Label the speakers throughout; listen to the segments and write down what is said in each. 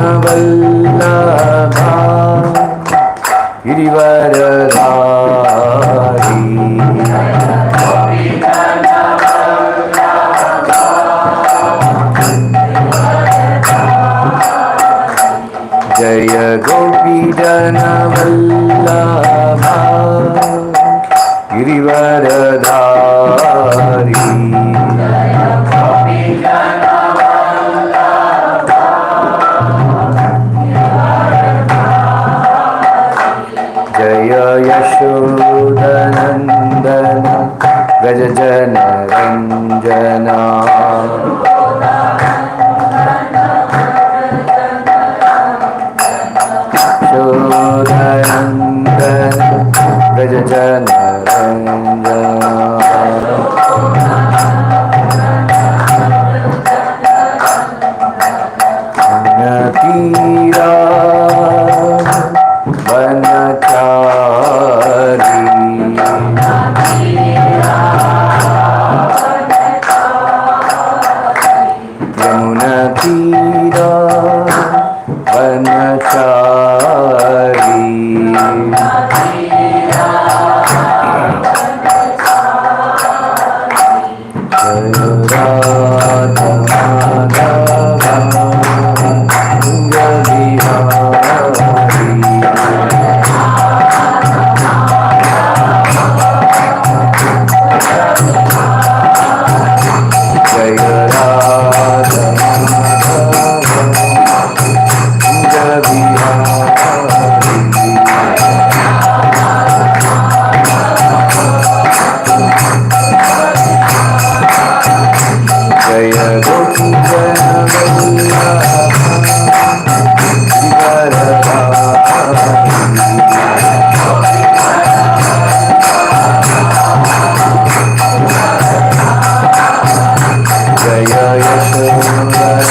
Speaker 1: वल्लभा गिरिवरधारी जय गोपीजन वल्लभा गिरिवरधारी जय यशोदनन्दन व्रज जनरञ्जना यशोदनन्दन व्रज जनरञ्जना तीरा वनचारी यमुना तीरा वनचारी जय राधा माधवा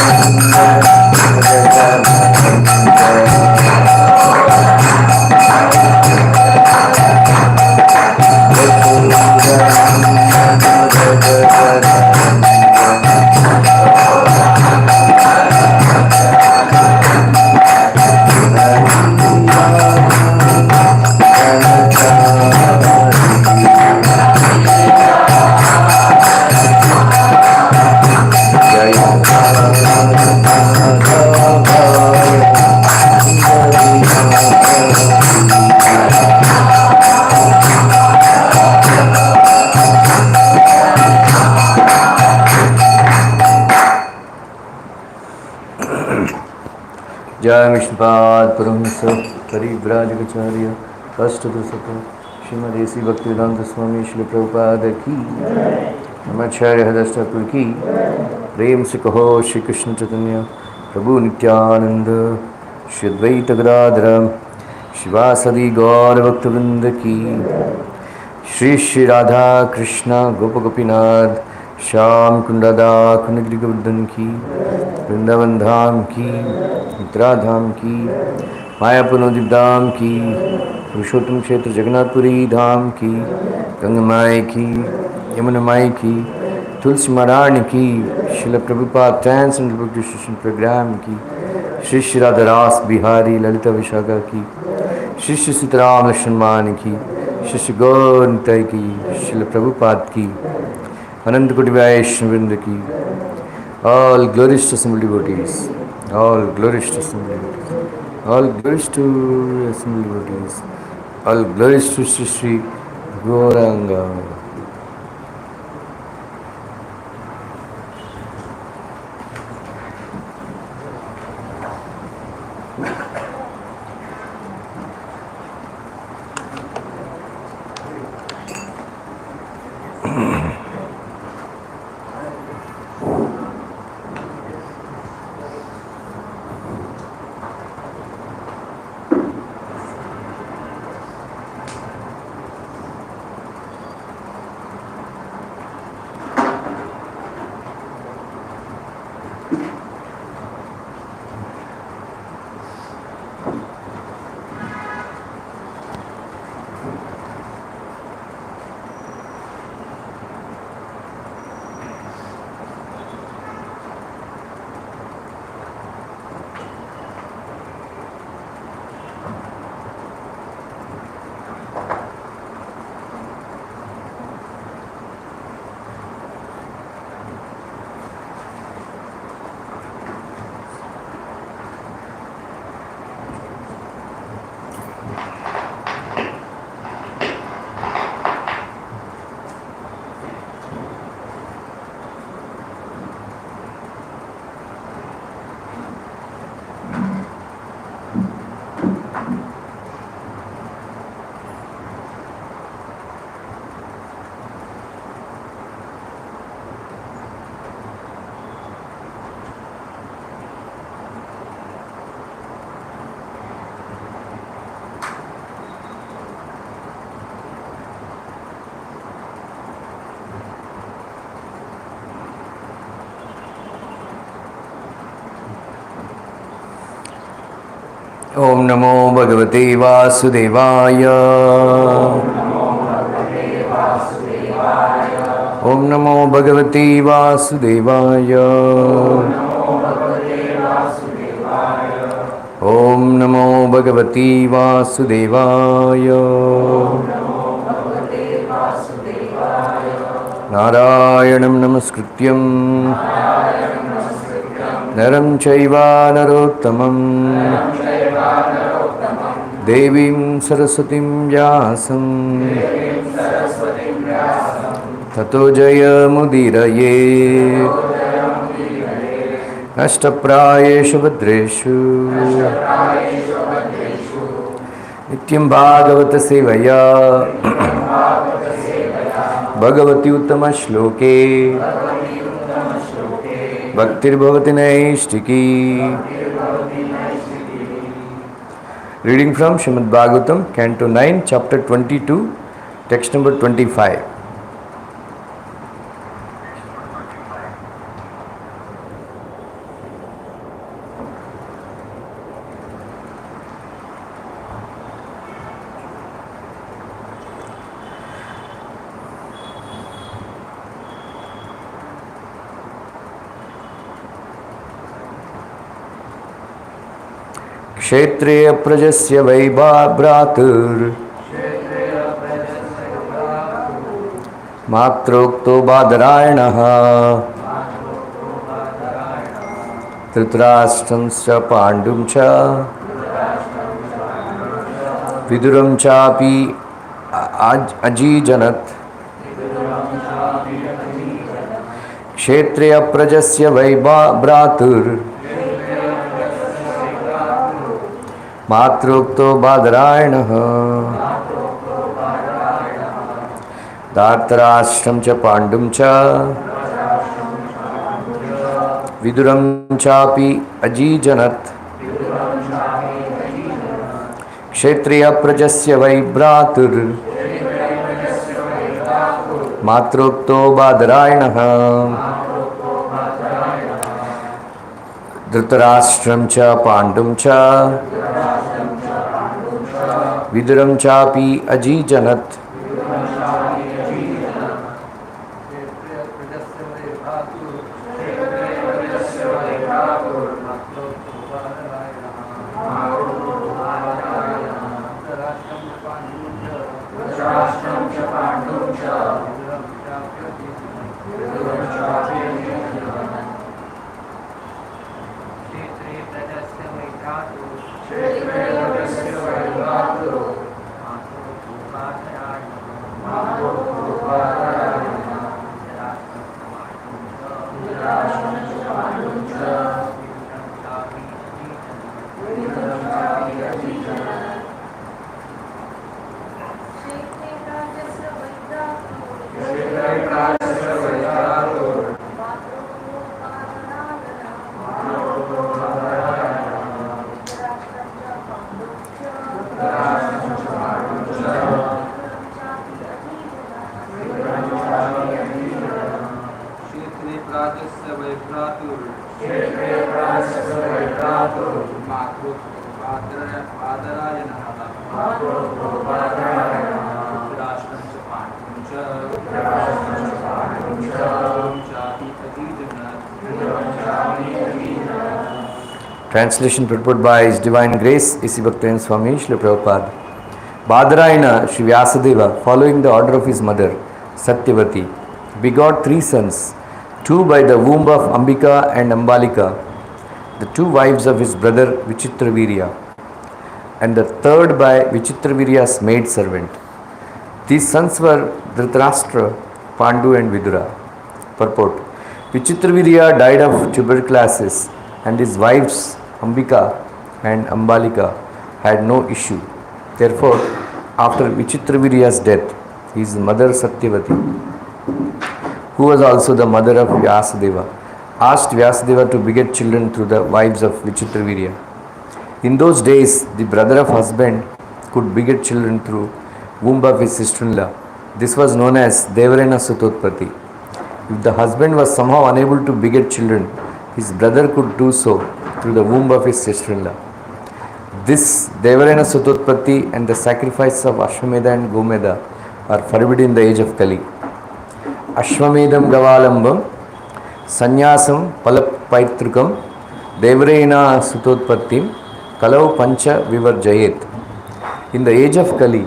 Speaker 1: जय विष्णुपाद परमहंस परिव्राजकाचार्य कष्टदोषक श्रीमद् श्री भक्तिवेदांत स्वामी श्री प्रभुपाद की नमाचार्य हृदय ठाकुर की प्रेम से कहो श्री कृष्ण चैतन्य प्रभु नित्यानंद श्री अद्वैत गदाधर शिवासदि गौर भक्तवृंद की श्री श्री राधा कृष्ण गोप गोपीनाथ श्याम कुंडदा कुंडगिरी गोवर्धन की वृंदावन धाम की मथुरा धाम की मायापुर नवद्वीप धाम की पुरुषोत्तम क्षेत्र जगन्नाथपुरी धाम की गंगा माई की यमुना माई की तुलसी महारानी की शिल Prabhupada transcendental book distribution program की श्री श्री राधा रास बिहारी ललिता विशाखा की श्री श्री सीताराम लक्ष्मण मान की श्री श्री गौर निताई की शिल प्रभुपाद की अनंत कोटि वैष्णववृंद की all glories to assembled devotees, all glories to assembled devotees, all glories to assembled devotees, all glories to Sri Sri Gauranga. Om Namo Bhagavate Vasudevaya. Om Namo Bhagavate Vasudevaya. Om Namo Bhagavate Vasudevaya. Narayanam Namaskrityam Naram Chaiva Narottamam Devim Saraswatim Vyasam Tato Jaya Mudiraye Ashtaprayeshu Bhadreshu Nityam Bhagavata Sevaya Bhagavati Uttama Shloke Bhaktir Bhavati Naishtiki. Reading from Srimad Bhagavatam, Canto 9, Chapter 22, Text number 25. Kshetriya prajasya vaibhabratur matrokto badarayanaha Dhritarashtam cha pandum cha viduram chapi ajijanat Kshetriya prajasya vaibhabratur Matrukto Badarayanaha Dhartarashtam cha Pandum cha Viduram chapi ajijanat Kshetriya prajasya vaibhratur Matrukto Badarayanaha Dhritarashtam cha Pandum cha Viduram chapi ajijanat Translation purport by His Divine Grace, A.C. Bhaktivinoda Swami Srila Prabhupada. Badarayana, Sri Vyasadeva, following the order of his mother, Satyavati, begot three sons, two by the womb of Ambika and Ambalika, the two wives of his brother Vichitravirya, and the third by Vichitravirya's maid servant. These sons were Dhritarashtra, Pandu and Vidura. Purport. Vichitravirya died of tuberculosis and his wives Ambika and Ambalika had no issue. Therefore, after Vichitravirya's death, his mother Satyavati, who was also the mother of Vyasadeva, asked Vyasadeva to beget children through the wives of Vichitravirya. In those days, the brother of husband could beget children through womb of his sister-in-law. This was known as Devarena Sutotpati. If the husband was somehow unable to beget children, his brother could do so through the womb of his sister-in-law. This Devarena Sutotpatti and the sacrifice of Ashwamedha and Gomeda are forbidden in the age of Kali. Ashwamedham Gavalambam Sanyasam Palapaitrukam Devarena Sutotpattim Kalau Pancha Vivarjayet. In the age of Kali,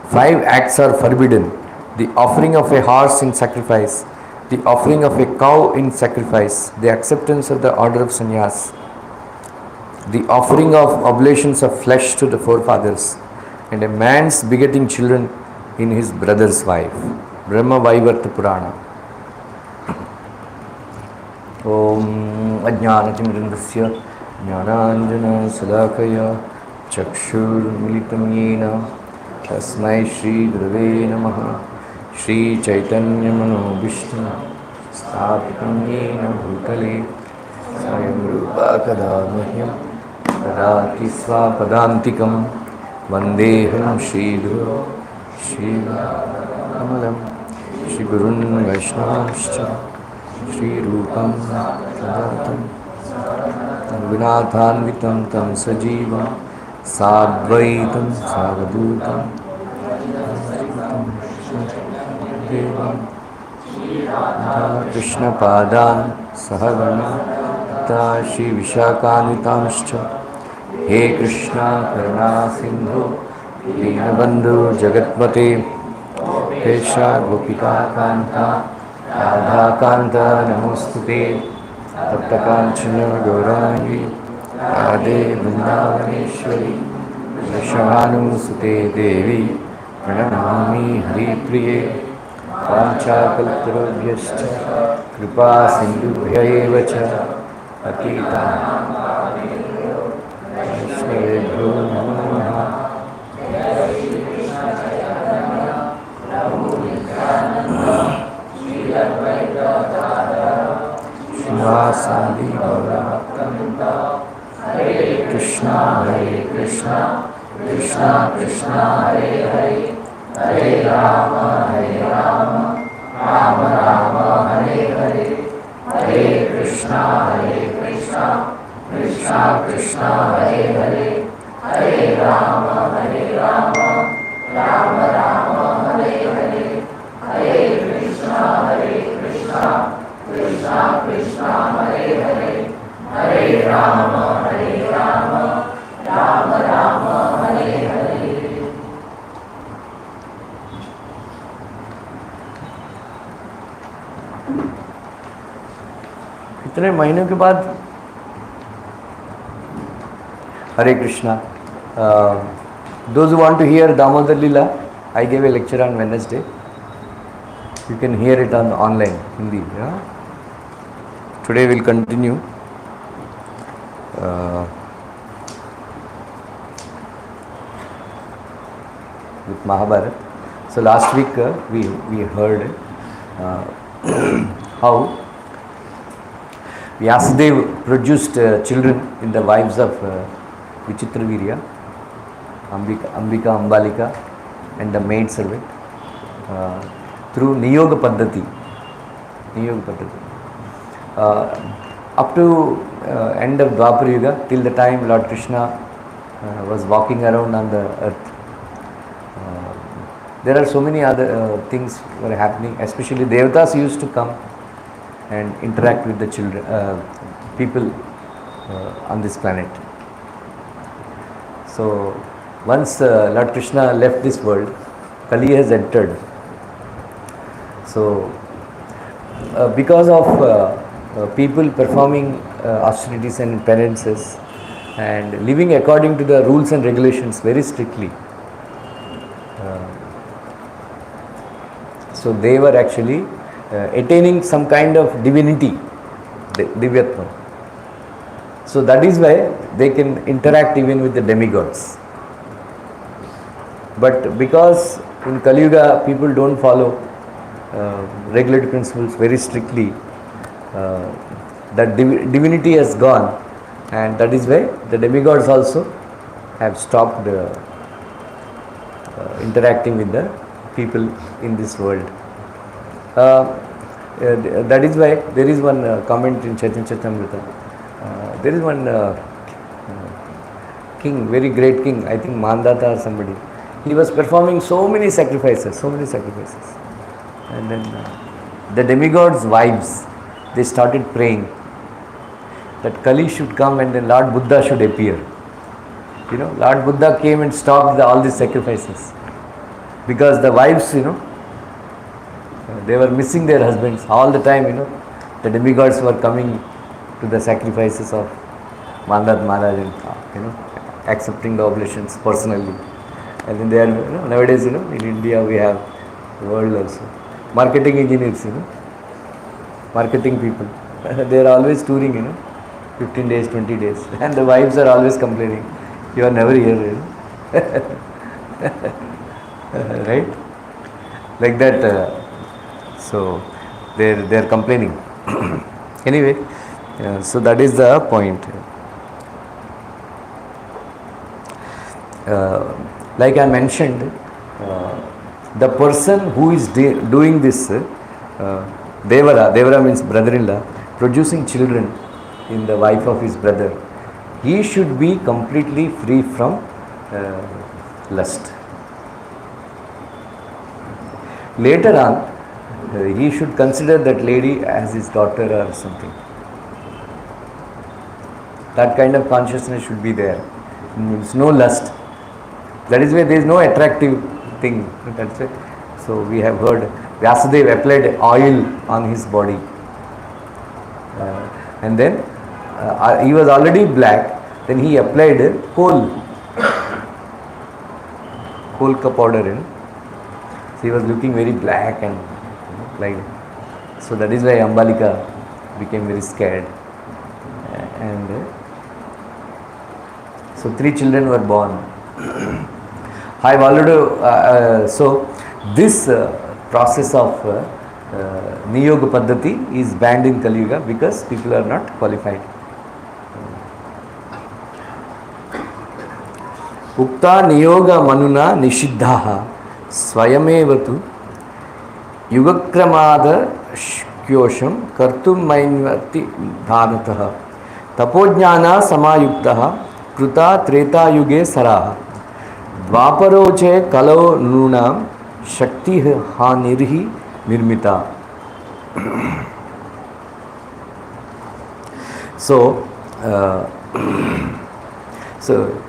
Speaker 1: 5 acts are forbidden: the offering of a horse in sacrifice, the offering of a cow in sacrifice, the acceptance of the order of sannyas, the offering of oblations of flesh to the forefathers, and a man's begetting children in his brother's wife. Brahma Vaivarta Purana. Om Ajnanatimrindasya Jnananjana Salakaya Chakshur Militam Yena Tasmai Shri Gurave Namaha. Shri Chaitanya Mano Vishnu Sthapitam Yena Bhutale Swayam Rupa Kadamahyam Tadati Swapadantikam Vandeham Shri Guru Shri Kamalam Shri Gurun Vaishnavamscha Shri Rupam Tadatam Vinathanvitam Tam Sajivam Sadvaitam Savadutam Krishna Padan Sahagana Shri Vishakanitamscha. He Krishna Karuna Sindhu Dinabandhu Jagatmate Pesha Gopika Kanta Radha Kanta Namostute Tapta Kanchana Gaurangi Radhe Vrindavaneshwari Vishanu Sute Devi Pranamami Hari Priye Panchakaltarobhyascha Kripa Sindhubhyayevacha Akita Vaishnavebhyo Namo Namaha. Srivasadi Gaurabhaktanta Hare Krishna Krishna Krishna Hare Hare Hare Rama Rama Rama Hare Hare Hare Krishna Krishna Krishna Hare Hare Hare Rama Rama Rama Hare Hare Hare Krishna Krishna Krishna Hare Hare Hare Rama Rama Rama Hare Hare. इतने महीनों के बाद Hare Krishna. Those who want to hear Damodar Lila, I gave a lecture on Wednesday. You can hear it on online, Hindi. Yeah? Today we'll continue. With Mahabharat. So last week we heard how Vyasadeva produced children in the wives of Vichitravirya, Ambika, Ambalika, and the maid servant through Niyoga Paddhati. Up to end of Dwapara Yuga, till the time Lord Krishna was walking around on the earth. There are so many other things were happening, especially Devatas used to come and interact with the children, people on this planet. So once Lord Krishna left this world, Kali has entered. So because of people performing austerities and penances and living according to the rules and regulations very strictly, so they were actually attaining some kind of divinity, Divyatma. So that is why they can interact even with the demigods. But because in Kali Yuga people don't follow regulatory principles very strictly, that divinity has gone, and that is why the demigods also have stopped interacting with the people in this world. That is why there is one comment in Chaitanya Charitamrita there is one king, very great king, I think Mandata or somebody. He was performing so many sacrifices. And then the demigods' wives, they started praying that Kali should come and then Lord Buddha should appear. Lord Buddha came and stopped all these sacrifices. Because the wives, they were missing their husbands all the time, the demigods were coming to the sacrifices of Mandat Maharaj and, accepting the oblations personally. And then they are, nowadays, in India we have the world also. Marketing engineers, marketing people. They are always touring, 15 days, 20 days. And the wives are always complaining, you are never here, right? Like that. So they are complaining. Anyway, so that is the point. Like I mentioned, the person who is doing this, Devara means brother-in-law, producing children in the wife of his brother, he should be completely free from lust. Later on, he should consider that lady as his daughter or something. That kind of consciousness should be there. Means no lust. That is why there is no attractive thing. That's it. So we have heard Vyasadeva applied oil on his body. And then he was already black. Then he applied coal powder in. So he was looking very black and like. So that is why Ambalika became very scared. And so 3 children were born. I have already, so this process of Niyoga Paddhati is banned in Kali Yuga because people are not qualified. Ukta Niyoga Manuna Nishiddhaha Swayamevatu Yugakramada Shkyosham Kartum Mainvati Dhanataha Tapojnana Samayuktaha Kruta Treta Yuge Saraha Dvaparoche Kalo Nunam Shakti Hanirhi Nirmita. So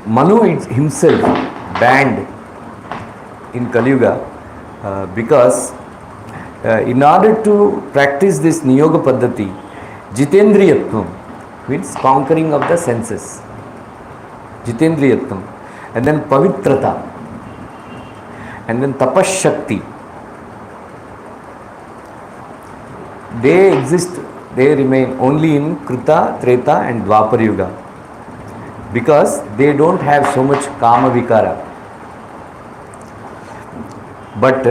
Speaker 1: Manu himself banned in Kali Yuga because in order to practice this Niyoga Paddhati, Jitendriyatvam means conquering of the senses. Jitendriyatvam. And then Pavitrata. And then Tapashakti. They exist, they remain only in Kruta, Treta and Dwapar Yuga. Because they don't have so much Kama Vikara. But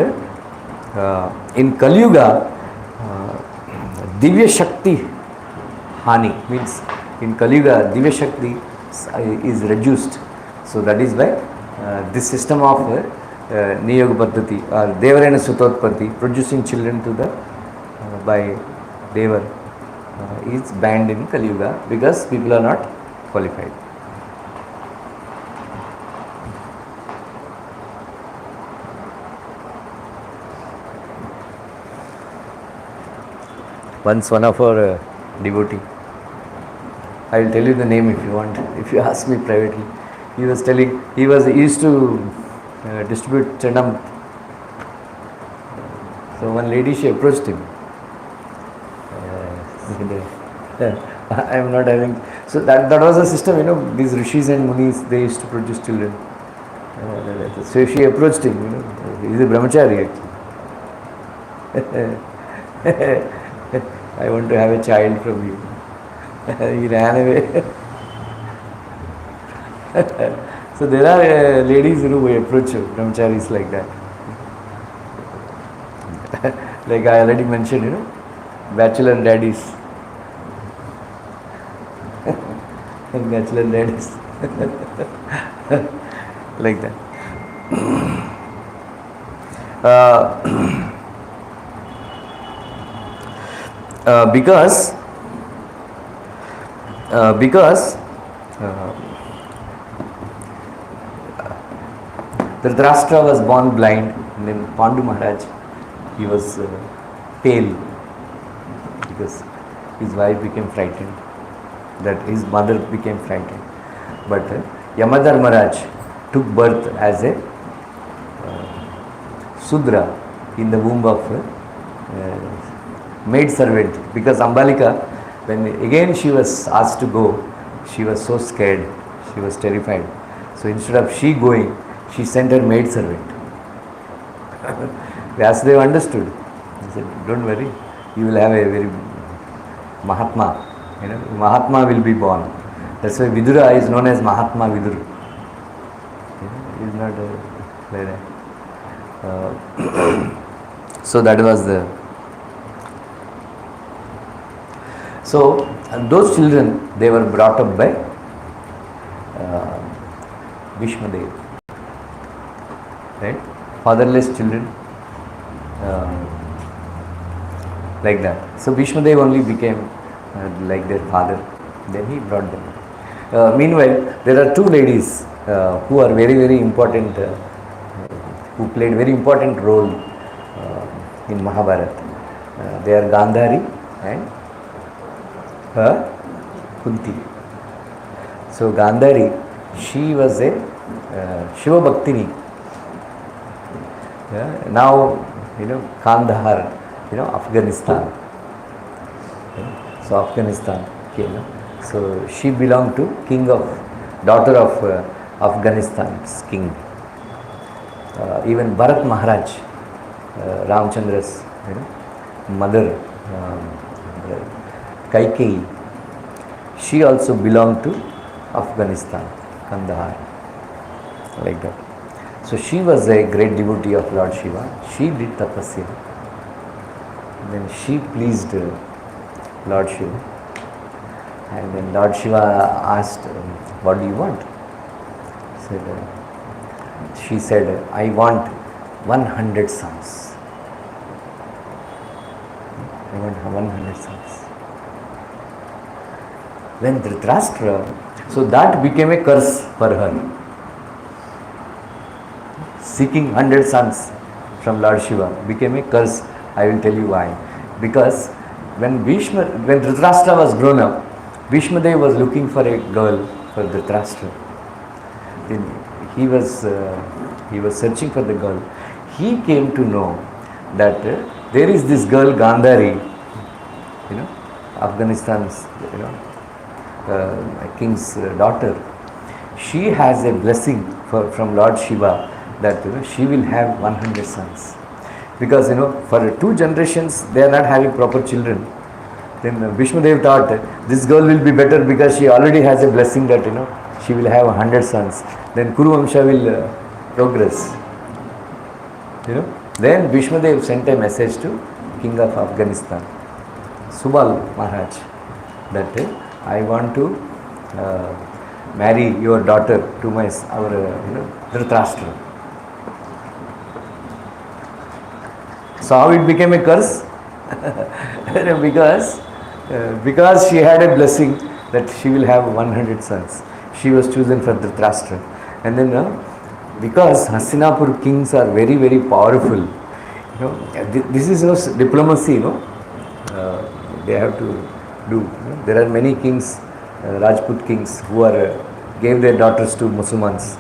Speaker 1: in Kali Yuga, Divya Shakti Hani means in Kali Yuga, Divya Shakti is reduced. So that is why this system of Niyoga Paddhati or Devarena Sutotpatti, producing children to the by Devar, is banned in Kali Yuga because people are not qualified. Once one of our devotee, I will tell you the name if you want, if you ask me privately. He was telling, he used to distribute Chandam. So one lady, she approached him. I am not having, so that was a system, these rishis and munis, they used to produce children. So she approached him, he is a brahmachari actually. I want to have a child from you. He ran away. So there are ladies who approach brahmacharis like that. Like I already mentioned, bachelor daddies. Bachelor daddies. Like that. Because because Dhritarashtra was born blind, and then Pandu Maharaj, he was pale because his wife became frightened, that his mother became frightened. But Yamadhar Maharaj took birth as a Sudra in the womb of maid servant, because Ambalika, when again she was asked to go, she was so scared, she was terrified. So instead of she going, she sent her maid servant. Vyasudeva understood. He said, don't worry, you will have a very Mahatma, Mahatma will be born. That's why Vidura is known as Mahatma Vidura. He is not like that. So that was the. So those children, they were brought up by Bhishmadev, right? Fatherless children, like that. So Bhishmadev only became like their father. Then he brought them. Meanwhile, there are two ladies who are very, very important, who played very important role in Mahabharata. They are Gandhari and Kunti. So Gandhari, she was a Shiva Bhaktini. Now, Kandahar, Afghanistan. So Afghanistan came. So she belonged to daughter of Afghanistan's king. Even Bharat Maharaj, Ramchandra's mother, Kaikeyi, she also belonged to Afghanistan, Kandahar, like that. So she was a great devotee of Lord Shiva. She did tapasya. Then she pleased Lord Shiva. And then Lord Shiva asked, what do you want? She said, I want 100 sons. I want 100 sons. When Dhritarashtra, so that became a curse for her. Seeking 100 sons from Lord Shiva became a curse. I will tell you why. Because when Dhritarashtra was grown up, Bhishmadev was looking for a girl for Dhritarashtra. Then he was searching for the girl. He came to know that there is this girl Gandhari, Afghanistan's king's daughter. She has a blessing from Lord Shiva that she will have 100 sons. Because for 2 generations they are not having proper children. Then Bhishmadev thought this girl will be better because she already has a blessing that she will have 100 sons. Then Kuru Vamsha will progress. Then Bhishmadev sent a message to King of Afghanistan, Subal Maharaj, that I want to marry your daughter to our Dhritarashtra. So how it became a curse? Because she had a blessing that she will have 100 sons. She was chosen for Dhritarashtra. And then because Hastinapur kings are very, very powerful, this is diplomacy, they have to do. There are many kings, Rajput kings, who gave their daughters to Muslims.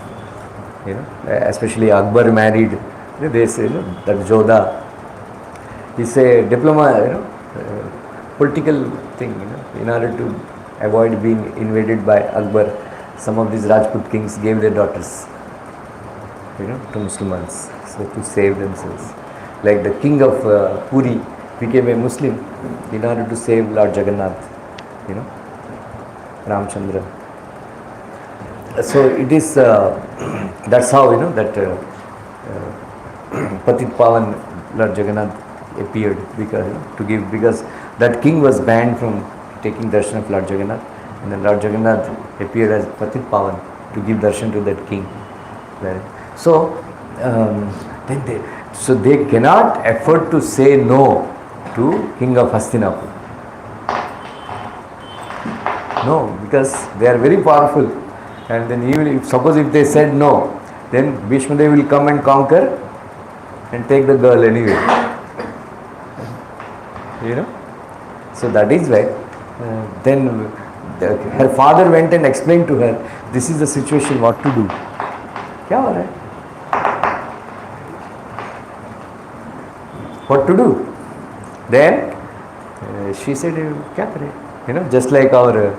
Speaker 1: Especially Akbar married, they say that Jodha. It's a political thing, in order to avoid being invaded by Akbar, some of these Rajput kings gave their daughters, to Muslims, so to save themselves. Like the king of Puri became a Muslim in order to save Lord Jagannath, Ramchandra. So it is, that's how, that Patit Pavan Lord Jagannath appeared, because that king was banned from taking darshan of Lord Jagannath, and then Lord Jagannath appeared as Patit Pavan to give darshan to that king. So they cannot afford to say no to King of Hastinapur. No, because they are very powerful. And then even if, suppose if they said no, then Bhishma Dev will come and conquer and take the girl anyway. You know? So that is why then her father went and explained to her, this is the situation, what to do. क्या हो रहा है? What to do? Then she said, क्या करें? You know, just like our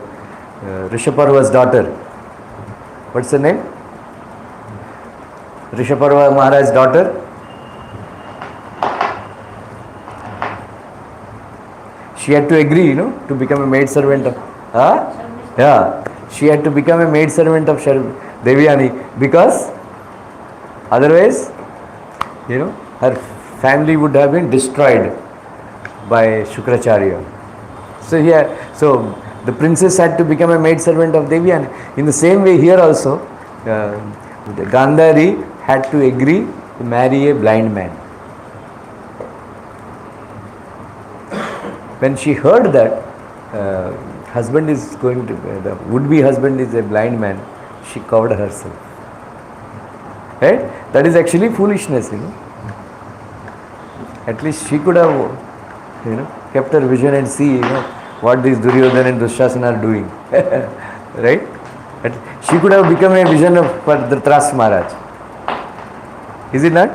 Speaker 1: Rishaparva's daughter. What's her name? Rishaparva Maharaj's daughter. She had to agree, you know, to become a maid servant of. Yeah. She had to become a maid servant of Devyani because otherwise, you know, her family would have been destroyed by Shukracharya. So so the princess had to become a maid servant of Devyani. In the same way here also, Gandhari had to agree to marry a blind man. When she heard that husband is going to, the would-be husband is a blind man, she covered herself. Right? That is actually foolishness, you know. At least she could have, you know, kept her vision and see, you know, what these Duryodhana and Dushasana are doing. Right? She could have become a vision of for Dhritarashtra Maharaj. Is it not?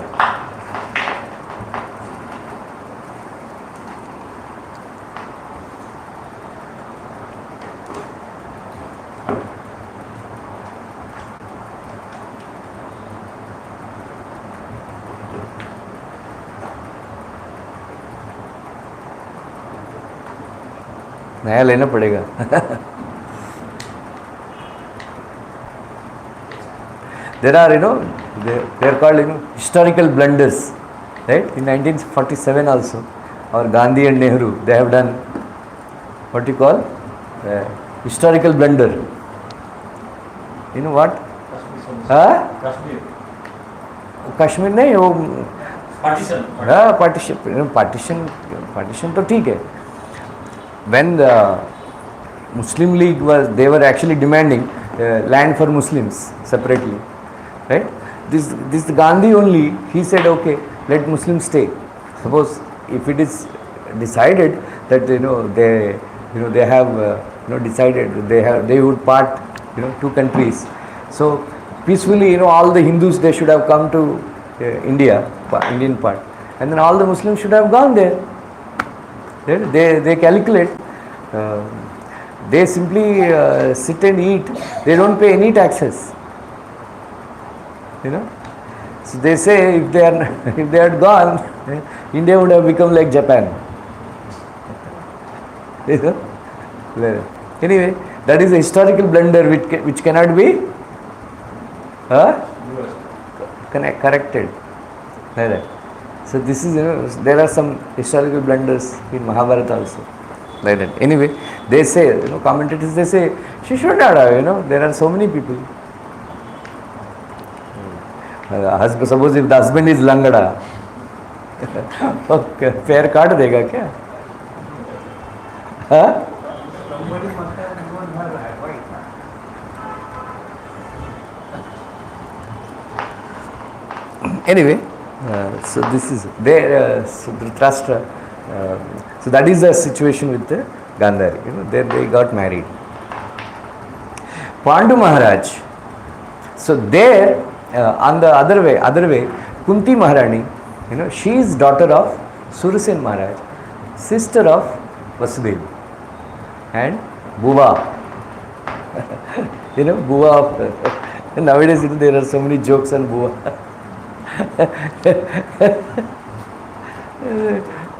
Speaker 1: नया लेना पड़ेगा. There are, you know, they are called, you know, historical blunders. Right? In 1947 also, our Gandhi and Nehru, they have done what you call historical blunder. You know what? Kashmir नहीं वो partition. Partition तो ठीक है. When the Muslim League they were actually demanding land for Muslims separately, right? This Gandhi only, he said, okay, let Muslims stay. Suppose if it is decided that they have decided they would part, two countries. So peacefully, all the Hindus, they should have come to Indian part, and then all the Muslims should have gone there. They calculate. They simply sit and eat. They don't pay any taxes. So they say if they had gone, India would have become like Japan. Anyway, that is a historical blunder which cannot be corrected. So this is, there are some historical blunders in Mahabharata also. Like that. Anyway, they say, commentators, they say, she should not have, there are so many people. Suppose if the husband is Langada, okay, fair card dega kya? Huh? Anyway, so this is there. So Dhritarashtra. So that is the situation with the Gandhari. There they got married. Pandu Maharaj. So there, on the other way, Kunti Maharani. She is daughter of Surasen Maharaj, sister of Vasudeva, and Buva. Buva of. Nowadays, there are so many jokes on Buva.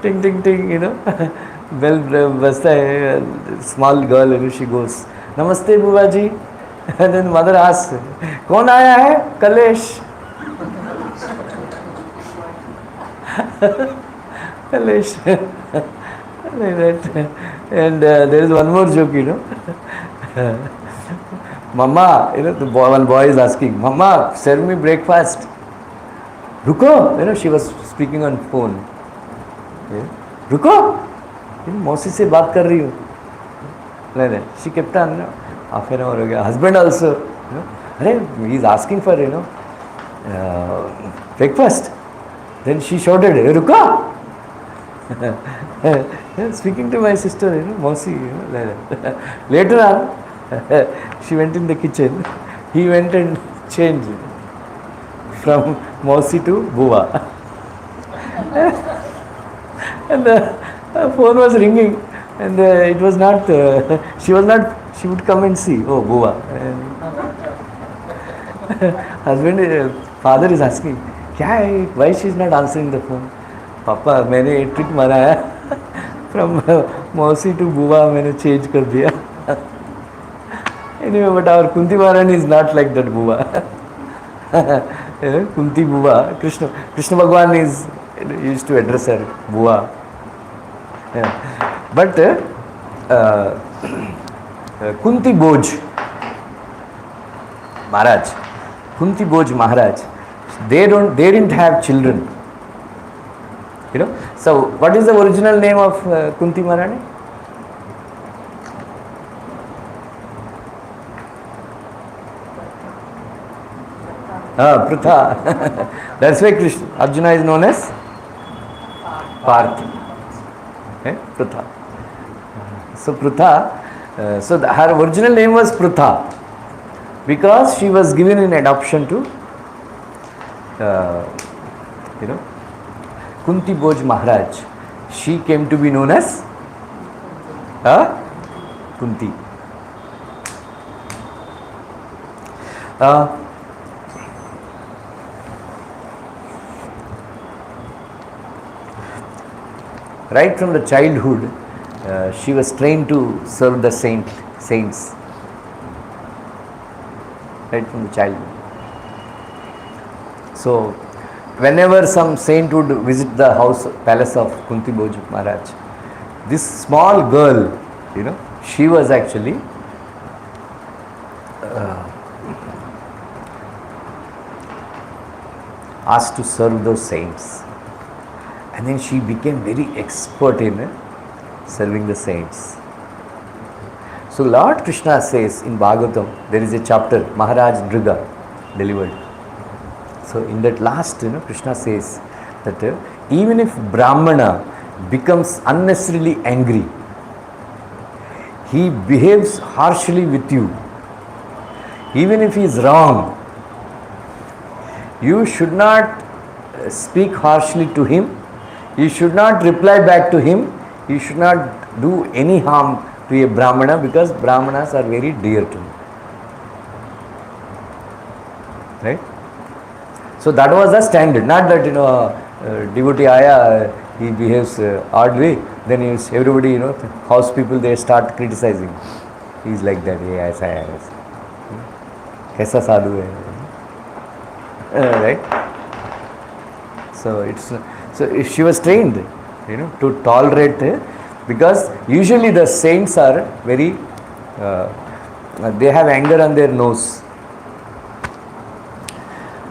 Speaker 1: Ting ting ting, bell basta hai, small girl, she goes, Namaste Buvaji. And then mother asks, Kaun aaya hai? Kalesh. Kalesh. Like that. And there is one more joke, Mama, one boy is asking, Mama, serve me breakfast. Ruko, she was speaking on phone. रुको, मौसी से बात कर रही हूँ. like that. She kept on, half an hour ho gaya. Husband also, he is asking for, breakfast. Then she shouted, Ruka! Speaking to my sister, Mausi, like that. Later on, she went in the kitchen. He went and changed from Mausi to Buva. And the phone was ringing, and it was not, she would come and see, oh, Buva. And father is asking, क्या है, why she is not answering the phone? पापा मैंने एक trick मारा है, from Mausi to Buva मैंने change कर दिया. Anyway, but our Kunti Maharani is not like that Buva. Kunti Buva, Krishna Bhagwan used to address her Buva. But Kunti Bhoj Maharaj, Kunti Bhoj Maharaj, they didn't have children. So what is the original name of Kunti Maharani? Pritha. That's why Arjuna is known as Parth. Pritha. So Pritha, so her original name was Pritha because she was given in adoption to Kunti Bhoj Maharaj. She came to be known as Kunti. Right from the childhood, she was trained to serve the saints. Right from the childhood. So, whenever some saint would visit the palace of Kunti Bhoj Maharaj, this small girl, she was actually asked to serve those saints. And then she became very expert in serving the saints. So Lord Krishna says in Bhagavatam, there is a chapter, Maharaj Driga delivered. So in that last, Krishna says that even if Brahmana becomes unnecessarily angry, he behaves harshly with you, even if he is wrong, you should not speak harshly to him. You should not reply back to him. You should not do any harm to a Brahmana because Brahmanas are very dear to me. Right? So that was the standard. Not that, devotee Aya, he behaves odd way. Then everybody, house people, they start criticizing. He is like that. Hey, aisa hai, aisa. Kaisa sadhu hai. Right? So she was trained, to tolerate, because usually the saints are very, they have anger on their nose,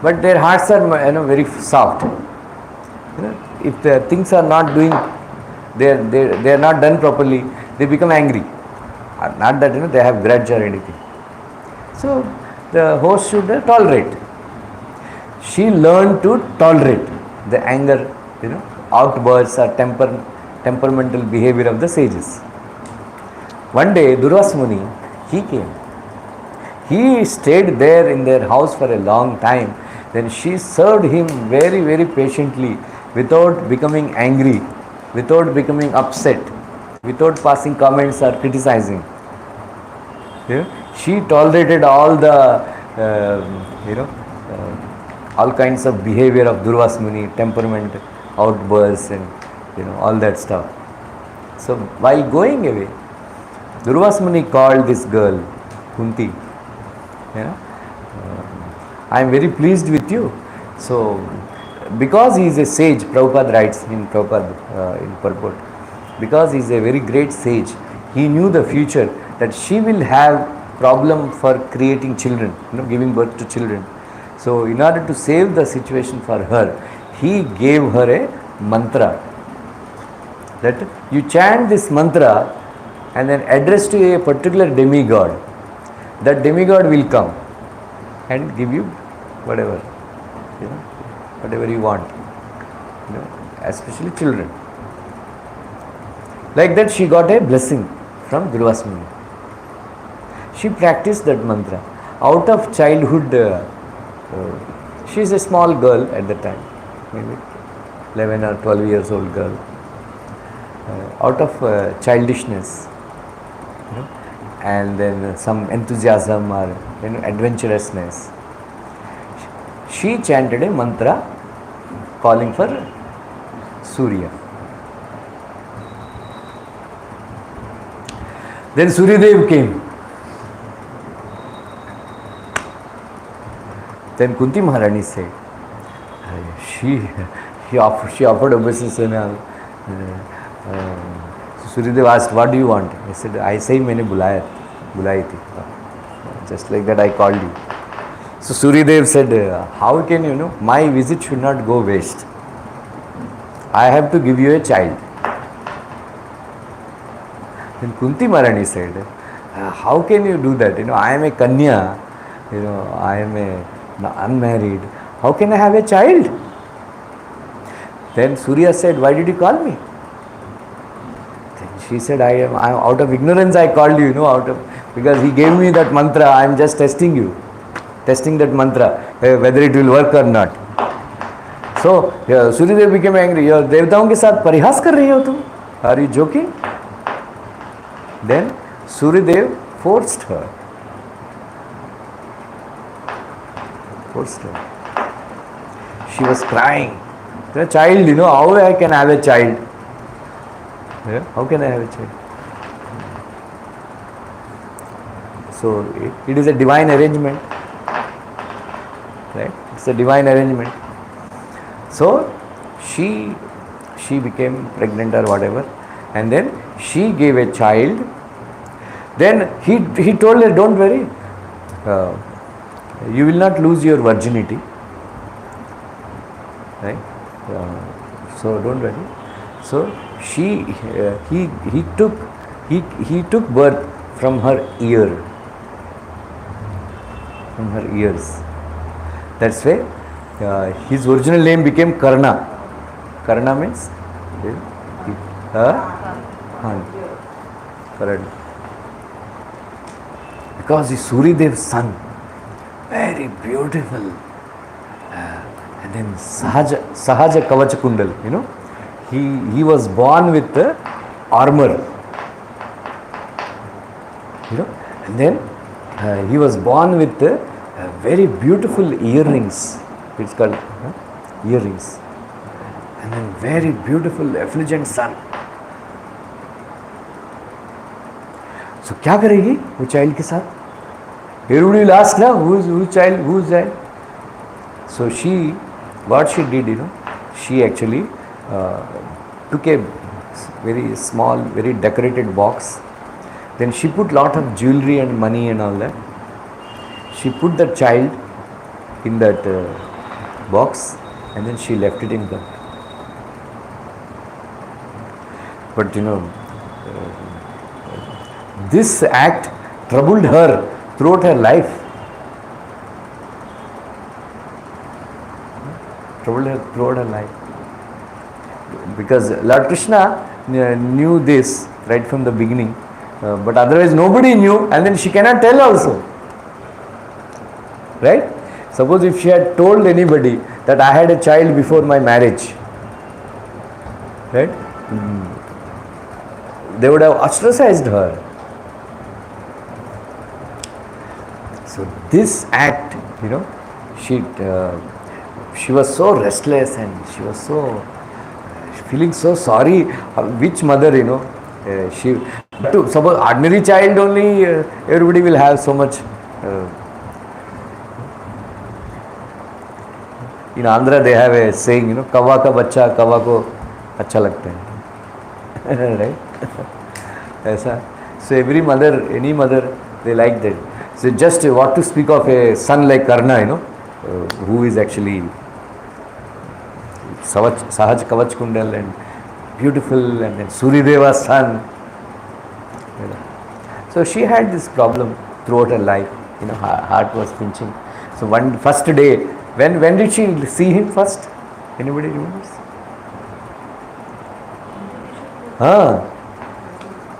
Speaker 1: but their hearts are, very soft. If the things are not doing, they are not done properly, they become angry. Not that they have grudge or anything. So the host should tolerate. She learned to tolerate the anger, outbursts or temperamental behavior of the sages. One day, Durvasa Muni, he came. He stayed there in their house for a long time. Then she served him very, very patiently, without becoming angry, without becoming upset, without passing comments or criticizing. She tolerated all the, all kinds of behavior of Durvasa Muni, temperament, outbursts and all that stuff. So while going away, Durvasa Muni called this girl, Kunti. I am very pleased with you. So because he is a sage, Prabhupada writes in purport, because he is a very great sage, he knew the future that she will have problem for creating children, giving birth to children. So in order to save the situation for her, he gave her a mantra that you chant this mantra and then address to a particular demigod. That demigod will come and give you whatever, whatever you want, especially children. Like that she got a blessing from Durvas Muni. She practiced that mantra. Out of childhood, she is a small girl at the time, maybe 11 or 12 years old girl. Out of childishness, and then some enthusiasm or adventurousness, she chanted a mantra calling for Surya. Then Suryadev came. Then Kunti Maharani said, she offered obeisance. Suryadev asked, what do you want? I said, I say मैंने बुलाई थी. Just like that I called you. So Suryadev said, how can my visit should not go waste. I have to give you a child. Then Kunti Maharani said, how can you do that? I am a Kanya, I am unmarried. How can I have a child? Then Surya said, why did you call me? She said, I am out of ignorance I called you, because he gave me that mantra, I am just testing you. Testing that mantra, whether it will work or not. So, Suryadev became angry. Your devtaon ke saath parihas kar rahi ho tum? Are you joking? Then Suryadev forced her. She was crying. The child, how I can have a child? How can I have a child? So it is a divine arrangement, right? It's a divine arrangement. So she became pregnant or whatever, and then she gave a child. Then he told her, don't worry, you will not lose your virginity, right? So don't worry. So he took birth from her ear, from her ears. That's why his original name became Karna. Karna means Karna. Because he Suryadev's son, very beautiful, and then Sahaja Kavacha Kundal, he was born with the armor, and then he was born with the very beautiful earrings. It's called earrings, and then very beautiful effulgent sun. So क्या करेगी वो child के साथ? Everybody will ask ना, whose child? So what she did, she actually took a very small, very decorated box. Then she put lot of jewelry and money and all that. She put the child in that box, and then she left it in the. But this act troubled her throughout her life. Troubled her throughout her life. Because Lord Krishna knew this right from the beginning, but otherwise nobody knew, and then she cannot tell also. Right? Suppose if she had told anybody that I had a child before my marriage, right? They would have ostracized her. So this act, she was so restless, and she was so feeling so sorry. Which mother, suppose ordinary child only, everybody will have so much. In Andhra they have a saying, kawa ka bacha kawa ko अच्छा लगता है, right? ऐसा. So every mother, any mother, they like that. So just what to speak of a son like Karna, who is actually Sahaj Kavach Kundal and beautiful, and then Suryadeva's son, You know. So she had this problem throughout her life. Her heart was pinching. So one first day, when did she see him first? Anybody remembers?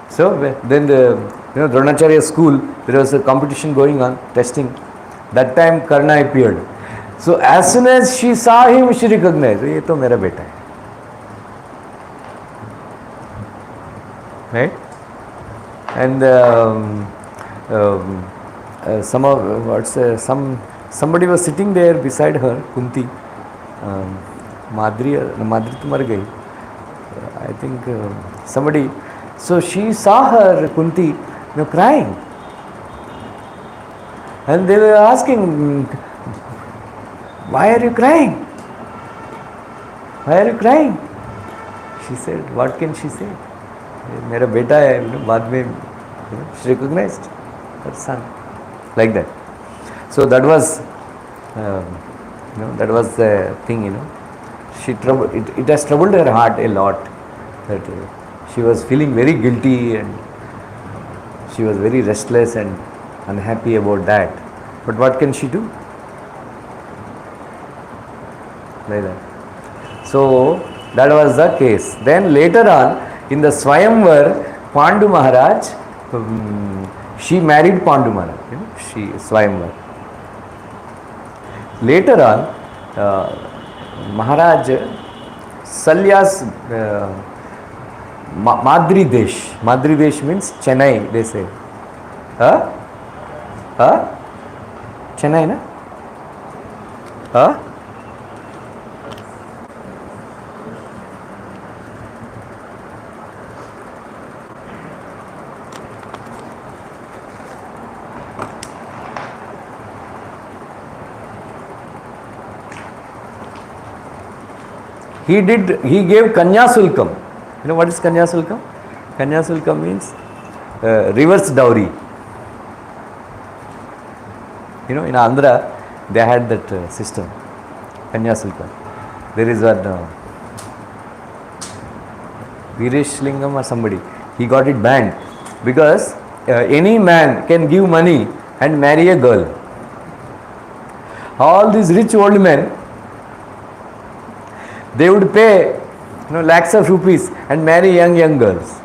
Speaker 1: So then Dronacharya school, there was a competition going on, testing. That time Karna appeared. So as soon as she saw him, she recognized, ये तो मेरा बेटा है. Right? And somebody was sitting there beside her, Kunti. Madri to mar gayi. I think somebody. So she saw her, Kunti, crying. And they were asking, why are you crying? Why are you crying? She said, what can she say? Mera beta hai, baad mein, she recognized her son. Like that. So that was, that was the thing, it has troubled her heart a lot. That she was feeling very guilty and she was very restless and unhappy about that. But what can she do? Like that. So that was the case. Then later on, in the Swayamvar, Pandu Maharaj, she married Pandu Maharaj. Swayamvar. Later on, Maharaj Salya's Madri Desh. Madri Desh means Chennai, they say. Chennai, na? He gave Kanyasulkam. You know what is Kanyasulkam? Kanyasulkam means reverse dowry. In Andhra, they had that system, Kanyasulkam. There is one Viresh Lingam or somebody, he got it banned because any man can give money and marry a girl. All these rich old men, they would pay lakhs of rupees and marry young girls.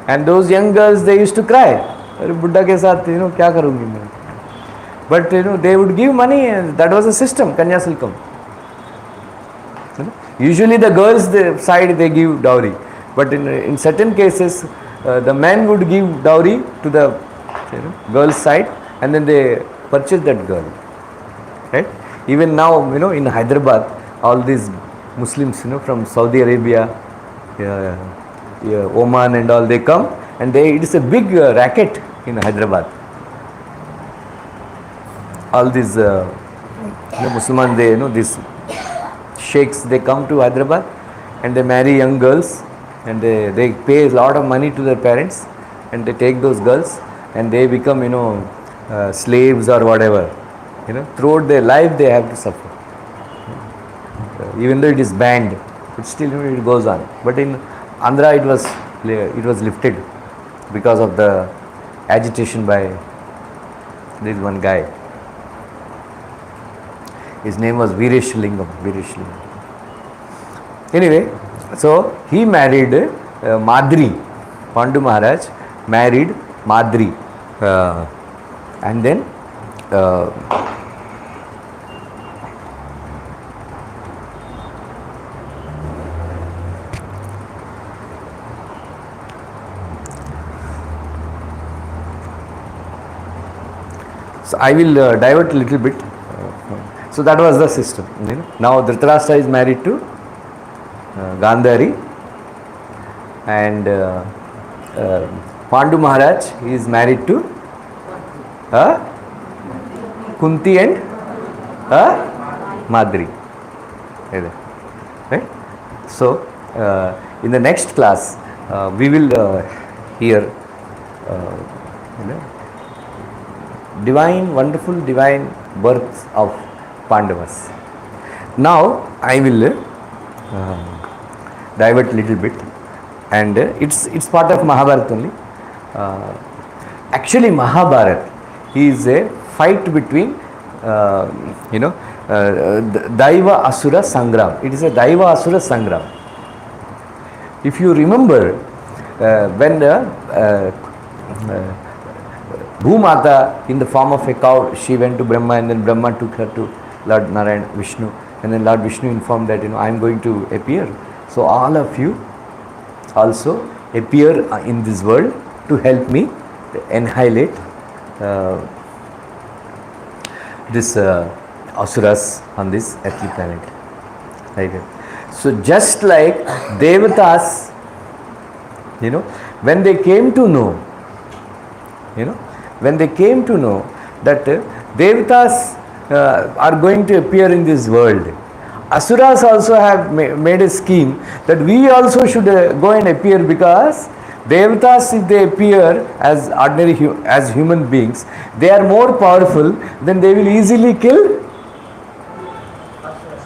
Speaker 1: And those young girls, they used to cry. Buddha ke saath, kya karungi main? But they would give money, and that was a system, Kanyasulkam. Usually the girls side they give dowry, but in certain cases the men would give dowry to the girls side, and then they purchase that girl. Right? Even now, in Hyderabad, all these Muslims, from Saudi Arabia, Oman and all, they come and it is a big racket in Hyderabad. All these Muslims, these sheikhs, they come to Hyderabad and they marry young girls and they pay a lot of money to their parents and they take those girls and they become, slaves or whatever. Throughout their life they have to suffer. Even though it is banned, but still it goes on. But in Andhra it was lifted because of the agitation by this one guy. His name was Viresh Lingam. Anyway, so he married Madri. Pandu Maharaj married Madri, and then so I will divert a little bit. So that was the system. Now Dhritarashtra is married to Gandhari, and Pandu Maharaj is married to Kunti and Madri. Right? So in the next class we will hear wonderful divine birth of Pandavas. Now I will divert little bit, and it's part of Mahabharata only. Actually, Mahabharat is a fight between, Daiva Asura Sangram. It is a Daiva Asura Sangram. If you remember, when the Bhumata, in the form of a cow, she went to Brahma, and then Brahma took her to Lord Narayan, Vishnu, and then Lord Vishnu informed that, I am going to appear. So all of you also appear in this world to help me annihilate this asuras on this earthly planet. Like that. So just like Devatas, when they came to know, that Devatas are going to appear in this world, Asuras also have made a scheme that we also should go and appear, because Devatas, if they appear as ordinary as human beings, they are more powerful, then they will easily kill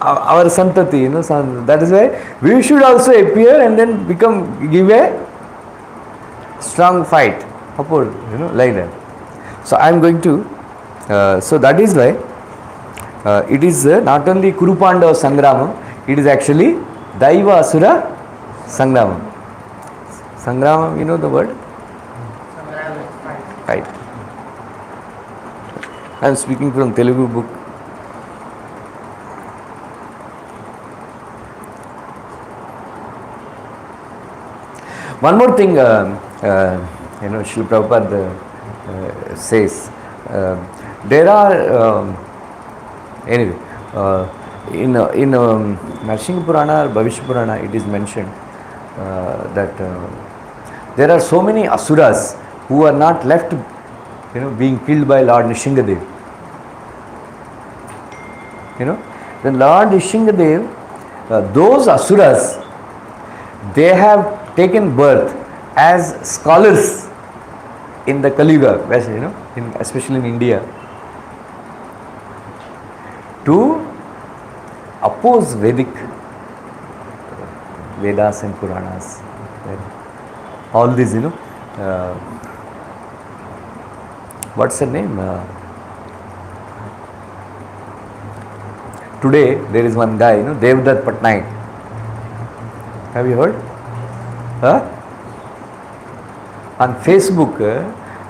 Speaker 1: our santati, that is why we should also appear and then give a strong fight, like that. So I am going to, so that is why it is not only Kurupandava Sangramam, it is actually Daiva Asura Sangramam. Sangramam, you know the word? Fight. I am speaking from Telugu book. One more thing, Srila Prabhupada says, there are, anyway, in Narsingha Purana or Bhavishya Purana, it is mentioned that there are so many asuras who are not left, being killed by Lord Nishingadev. Then Lord Nishingadev, those asuras, they have taken birth as scholars in the Kali Yuga, especially in India, to oppose Vedic Vedas and Puranas. All these, what's her name? Today there is one guy, Devdutt Patnaik. Have you heard? On Facebook,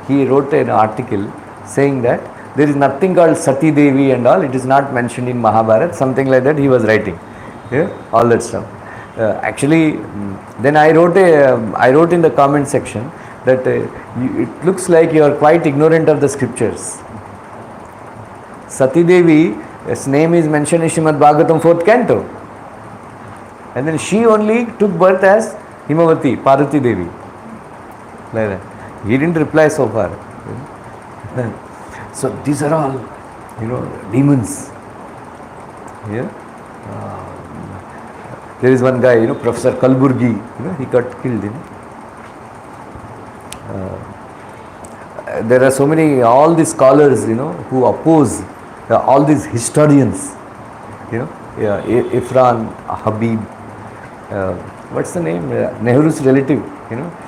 Speaker 1: he wrote an article saying that there is nothing called Sati Devi and all, it is not mentioned in Mahabharat, something like that he was writing. All that stuff. Actually, then I wrote in the comment section that it looks like you are quite ignorant of the scriptures. Sati Devi's name is mentioned in Srimad Bhagavatam 4th canto, and then she only took birth as Himavati, Parvati Devi. Like that. He didn't reply so far. So these are all, demons. Yeah. There is one guy, Professor Kalburgi, he got killed. There are so many, all these scholars, who oppose, all these historians, Ifran Habib, what's the name? Nehru's relative,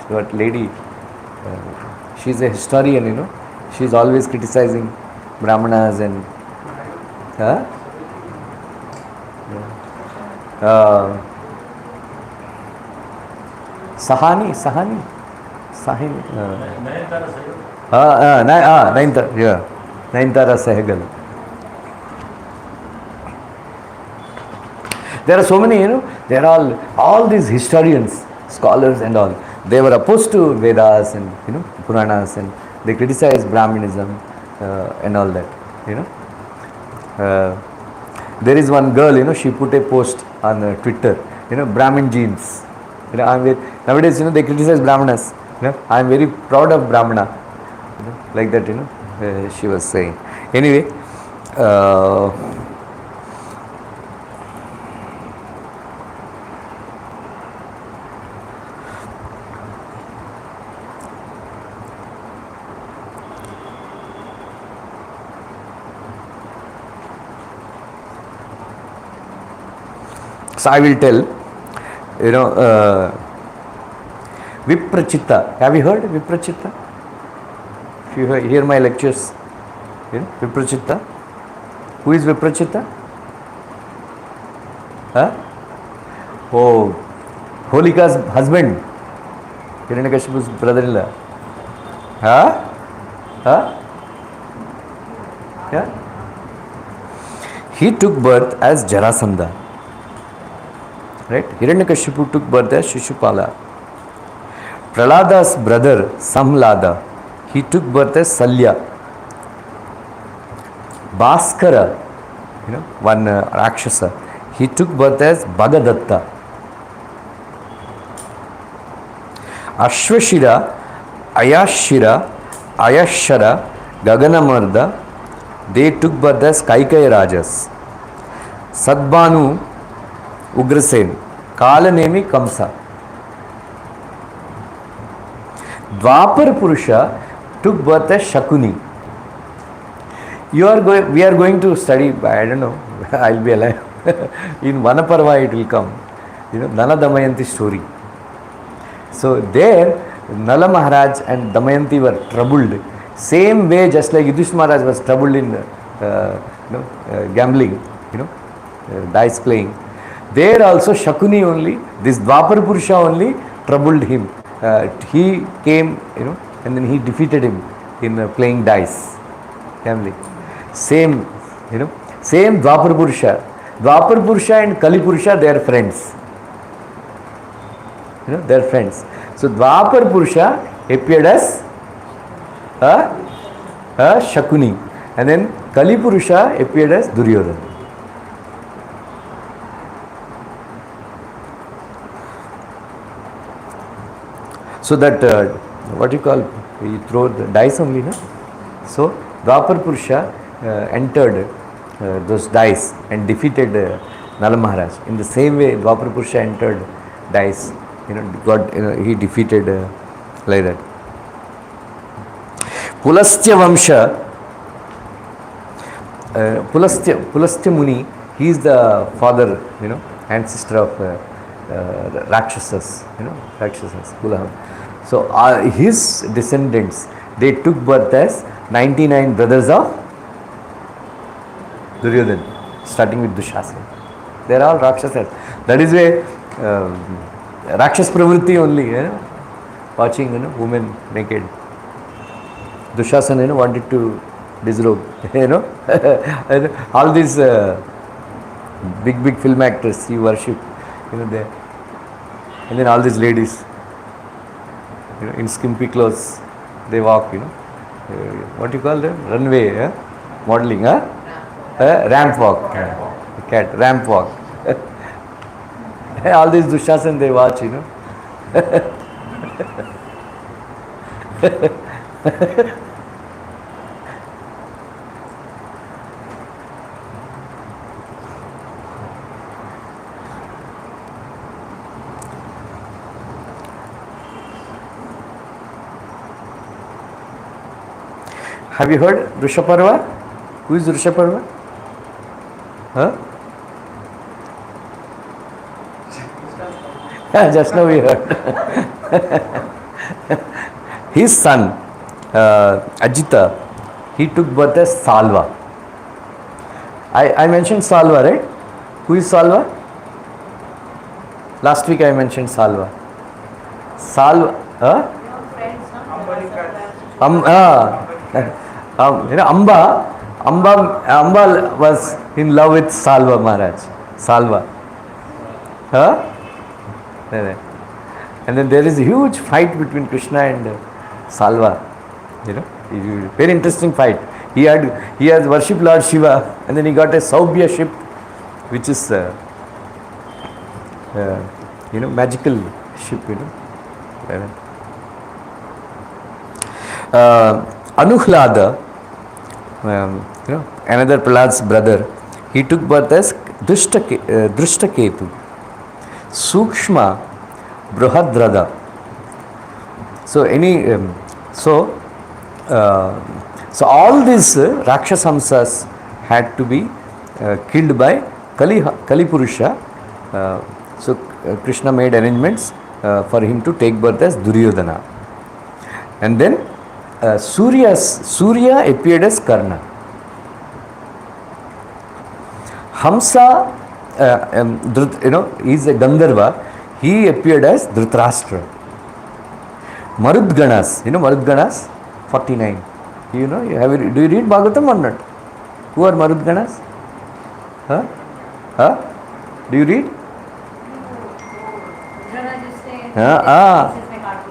Speaker 1: that lady, she's a historian, she's always criticizing Brahmanas and Sahani. Nayantara Sehgal. There are so many, there are all these historians, scholars and all. They were opposed to Vedas and, Puranas, and they criticized Brahmanism and all that, there is one girl, she put a post on Twitter, Brahmin genes. Nowadays, they criticize Brahmanas. I am very proud of Brahmana. Like that, she was saying. Anyway, so I will tell, Viprachitta. Have you heard Viprachitta? If you hear my lectures, Viprachitta. Who is Viprachitta? Huh? Oh, Holika's husband, Hiranyakashipu's brother-in-law. Huh? Huh? Yeah? He took birth as Jarasandha. Right? Hiranyakashipu took birth as Shishupala. Prahlada's brother, Samlada, he took birth as Salya. Bhaskara, one Rakshasa, he took birth as Bhagadatta. Ashwashira, Ayashira, Ayashara, Gaganamarda, they took birth as Kaikaya Rajas. Sadbanu, Ugrasen, Kalanemi, Kamsa. Dwapar Purusha took birth as Shakuni. We are going to study, I don't know, I'll be alive. In Vanaparva it will come. Nala Damayanti story. So there, Nala Maharaj and Damayanti were troubled. Same way, just like Yudhishthira Maharaj was troubled in gambling, dice playing. There also Shakuni only, this Dwapar Purusha only troubled him. He came, and then he defeated him in playing dice, gambling. Same, same Dwapar Purusha. Dwapar Purusha and Kali Purusha, they are friends. They are friends. So Dwapar Purusha appeared as Shakuni, and then Kali Purusha appeared as Duryodhana. So that what you call, you throw the dice only, no? So Dwapar Purusha entered those dice and defeated Nala Maharaj. In the same way, Dwapar Purusha entered dice, he defeated like that. Pulastya Vamsha, Pulastya Muni, he is the father, ancestor of Rakshasas, Rakshasas, Pulaham. So his descendants, they took birth as 99 brothers of Duryodhana, starting with Dushasana. They are all Rakshasas. That is why Rakshas Pravritti only, watching women naked. Dushasana wanted to disrobe, all these big film actors he worship, there. And then all these ladies, in skimpy clothes, they walk, what do you call them? Runway, modeling, ramp walk. Cat, ramp walk. All these Dushasana they watch, Have you heard Rishaparva? Who is Rishaparva? Huh? Just now we heard. His son, Ajita, he took birth as Salva. I mentioned Salva, right? Who is Salva? Last week I mentioned Salva. Salva, Amba was in love with Salva Maharaj. Salva. And then there is a huge fight between Krishna and Salva. Very interesting fight. He has worshipped Lord Shiva, and then he got a Saubhya ship, which is magical ship. Anuhlada, another Prahlad's brother, he took birth as Drishtaketu. Sukshma, Brahadrada. So so all these Rakshasamsas had to be killed by Kali Purusha. So Krishna made arrangements for him to take birth as Duryodhana. And then Surya appeared as Karna. Hamsa, is a Gandharva. He appeared as Dhritarashtra. Marudganas, Marudganas, 49. Do you read Bhagavatam or not? Who are Marudganas? Do you read?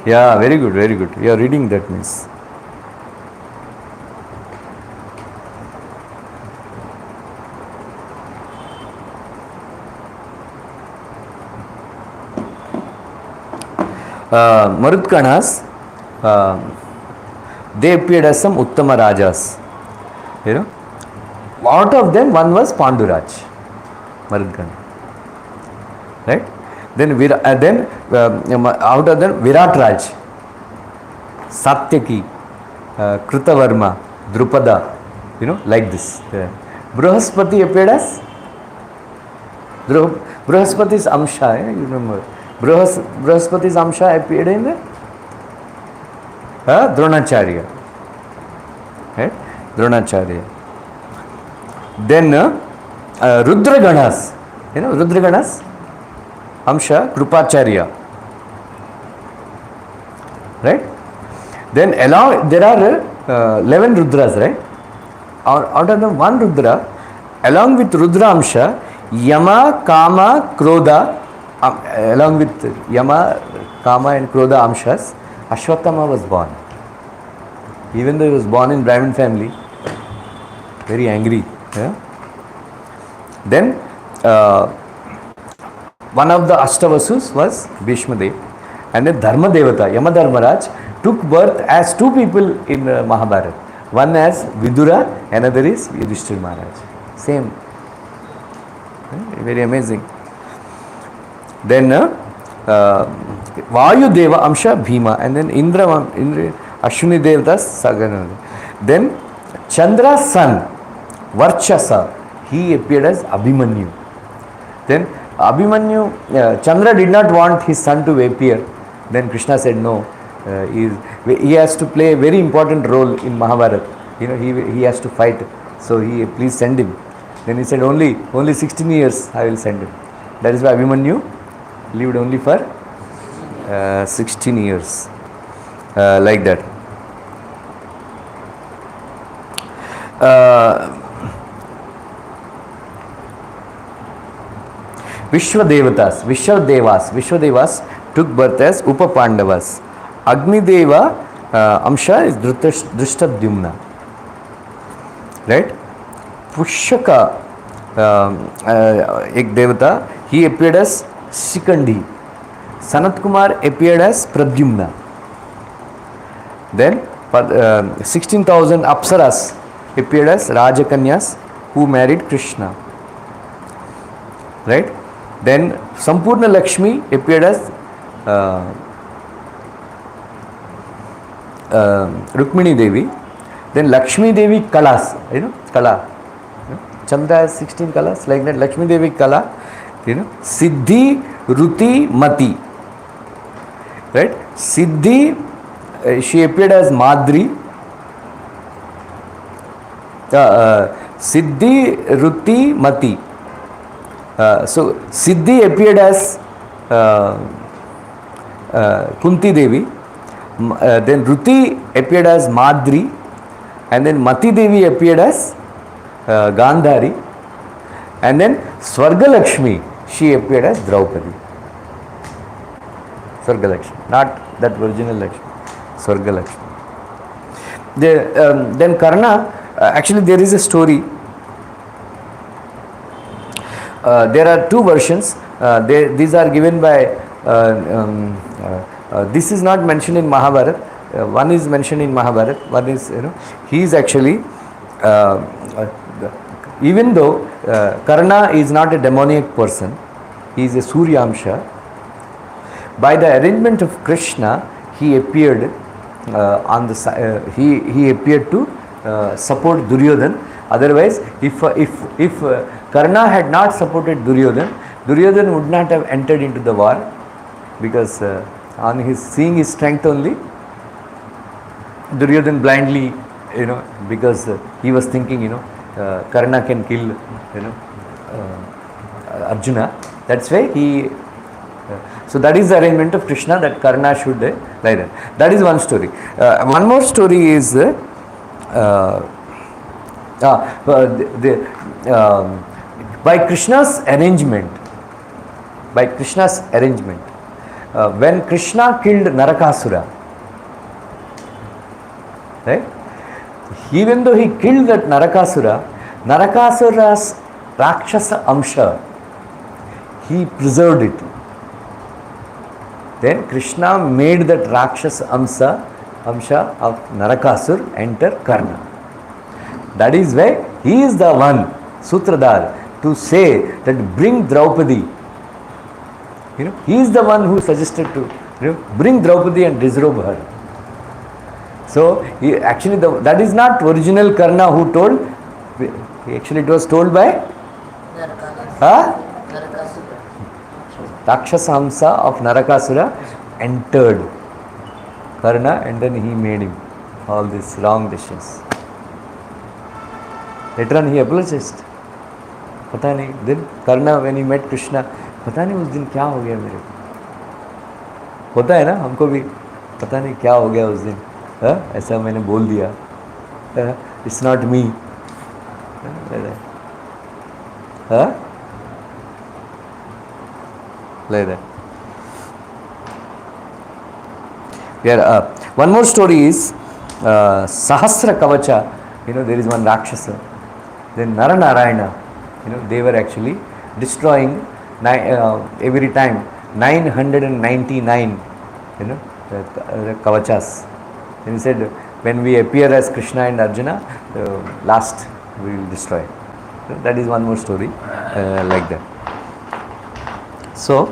Speaker 1: Yeah, very good, very good. You are reading, that means. Marudganas, they appeared as some Uttama Rajas. Out of them, one was Panduraj, Marudgana. Right? Then out of them, Viratraj, Satyaki, Krutavarma, Drupada, like this. Brahaspati appeared as Brahaspati's Amsha, you remember. Brahaspati's Amsha appeared in Dronacharya. Right? Dronacharya. Then Rudraganas. Rudraganas? Amsha, Krupacharya. Right? Then there are 11 Rudras, right? Out of them, one Rudra, along with Rudra Amsha, Yama, Kama, Krodha, along with Yama, Kama and Krodha Amshas, Ashwatthama was born. Even though he was born in Brahmin family, very angry. Yeah? Then one of the Ashtavasus was Bhishma Dev, and then Dharma Devata, Yama Dharmaraj, took birth as two people in Mahabharata. One as Vidura, another is Yudhishthira Maharaj. Same. Very amazing. Then Vayu Deva Amsha Bhima, and then Indra Ashwini Devatas Sagana. Then Chandra's son Varchasa, he appeared as Abhimanyu. Then Abhimanyu, Chandra did not want his son to appear. Then Krishna said no, he has to play a very important role in Mahabharata. He has to fight. So please send him. Then he said only 16 years I will send him. That is why Abhimanyu lived only for 16 years. Like that. Vishwadevas took birth as Upapandavas. Agnideva Amsha is Drishtadyumna. Right? Pushaka, ek devata, he appeared as Shikandi. Sanat Kumar appeared as Pradyumna. Then 16,000 Apsaras appeared as Rajakanyas who married Krishna. Right? Then Sampurna Lakshmi appeared as Rukmini Devi. Then Lakshmi Devi Kalas, Kala. Chandra has 16 Kalas, like that. Lakshmi Devi Kala, Siddhi, Ruti, Mati. Right? Siddhi, she appeared as Madri. Siddhi, Ruti, Mati. So Siddhi appeared as Kunti Devi. Then Ruti appeared as Madri. And then Mati Devi appeared as Gandhari. And then Swarga Lakshmi, she appeared as Draupadi. Swarga Lakshmi, not that original Lakshmi. Swarga Lakshmi. Then Karna, actually there is a story. There are two versions. These are given by, this is not mentioned in Mahabharata. One is mentioned in Mahabharata. One is, he is actually, even though Karna is not a demoniac person, he is a Suryamsha. By the arrangement of Krishna, he appeared on the he appeared to support Duryodhan. Otherwise, if Karna had not supported Duryodhan, Duryodhan would not have entered into the war. because on his seeing his strength only, Duryodhan blindly, because he was thinking, Karna can kill, Arjuna. That's why he. So that is the arrangement of Krishna, that Karna should lie there. That is one story. One more story is by Krishna's arrangement. By Krishna's arrangement, when Krishna killed Narakasura, right? Even though he killed that Narakasura's Rakshasa Amsha, he preserved it. Then Krishna made that Rakshasa Amsha of Narakasur enter Karna. That is why he is the one, Sutradhar, to say that bring Draupadi. He is the one who suggested to bring Draupadi and disrobe her. So that is not original Karna who told. Actually, it was told by Rakshasa Hamsa of Narakasura entered Karna, and then he made him all these wrong decisions. Later on he apologized. पता नहीं, then Karna, when he met Krishna, पता नहीं उस दिन क्या हो गया मेरे को. होता है ना हमको भी, पता नहीं क्या हो गया उस दिन, ऐसा मैंने बोल दिया, it's not me. Like that. One more story is Sahasra Kavacha. There is one Rakshasa. Then Naranarayana, they were actually destroying every time 999 the Kavachas. Then he said, when we appear as Krishna and Arjuna, last we will destroy. That is one more story like that. So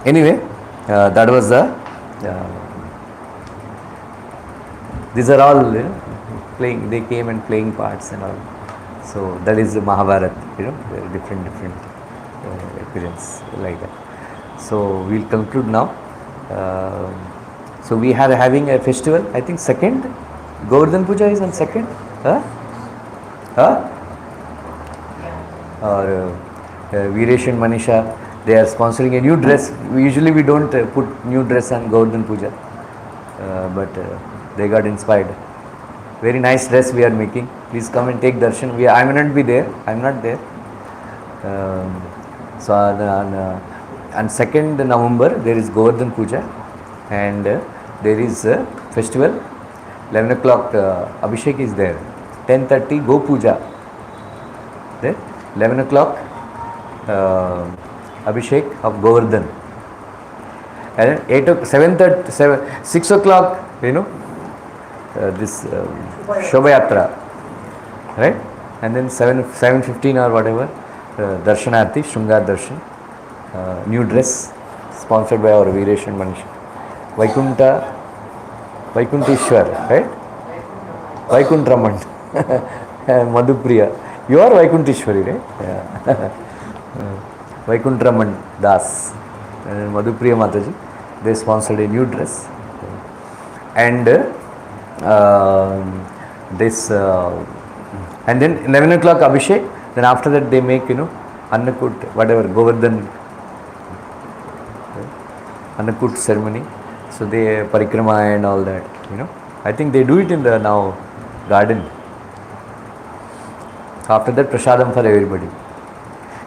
Speaker 1: anyway, that was the these are all playing. They came and playing parts and all. So that is the Mahabharat. Different appearance like that. So we'll conclude now. So we are having a festival. I think second. Govardhan Puja is on second. Or Viresh and Manisha, they are sponsoring a new dress. Usually we don't put new dress on Govardhan Puja, but they got inspired. Very nice dress we are making. Please come and take darshan. I may not be there. I am not there. So on 2nd November there is Govardhan Puja, and there is a festival. 11 o'clock Abhishek is there. 10:30 Go Puja. There. 11 o'clock Abhishek of Govardhan. And 6 o'clock, this Shobha right? And then 7:15 or whatever, Darshanarti, Shungar Darshan, new dress, sponsored by our Viresh and Manish. Vaikunteshwar, right? Vaikuntraman, Madhupriya. You are Vaikunteshwari, right? Yeah. Vaikuntraman Das and Madhupriya Mataji, they sponsored a new dress. And this, and then 11 o'clock Abhishek, then after that they make, Annakut, whatever, Govardhan, Annakut ceremony. So they parikrama and all that, I think they do it in the now garden. After that, prasadam for everybody.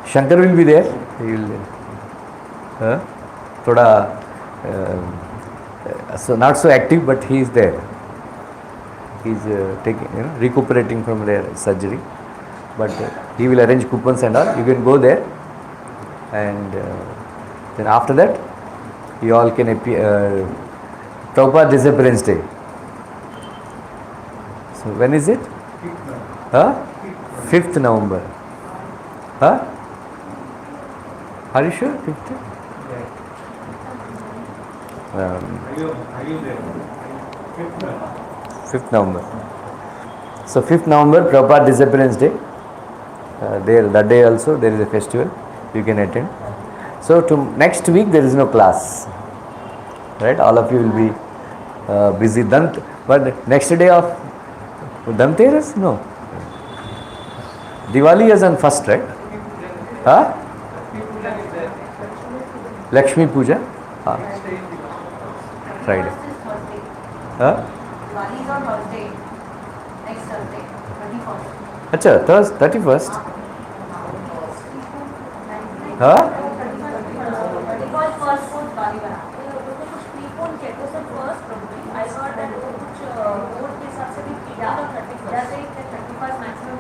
Speaker 1: Shankar will be there. He will. So not so active, but he is there. He is taking, recuperating from their surgery. But he will arrange coupons and all. You can go there, and then after that, you all can appear. Prabhupada Disappearance Day. So when is it? 5th November. Are you sure? 5th? Are you there? 5th November. So 5th November, Prabhupada Disappearance Day. there that day also there is a festival, you can attend. So to next week there is no class, right? All of you will be busy. But next day of Dhanteras, no. Diwali is on first, right? Huh? Lakshmi Puja? Friday. Huh?
Speaker 2: Diwali is on Thursday. Next Thursday, 31st.
Speaker 1: Acha, Thursday, 31st? Huh?
Speaker 2: 31st first Diwali बना. कुछ prepone किया तो सब first I thought that वो कुछ vote के हिसाब से भी किया तो 31st. जैसे 31st maximum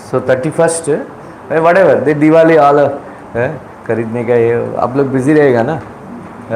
Speaker 1: So 31st, whatever, the Diwali all खरीदने का ये आप लोग बिजी रहेगा ना.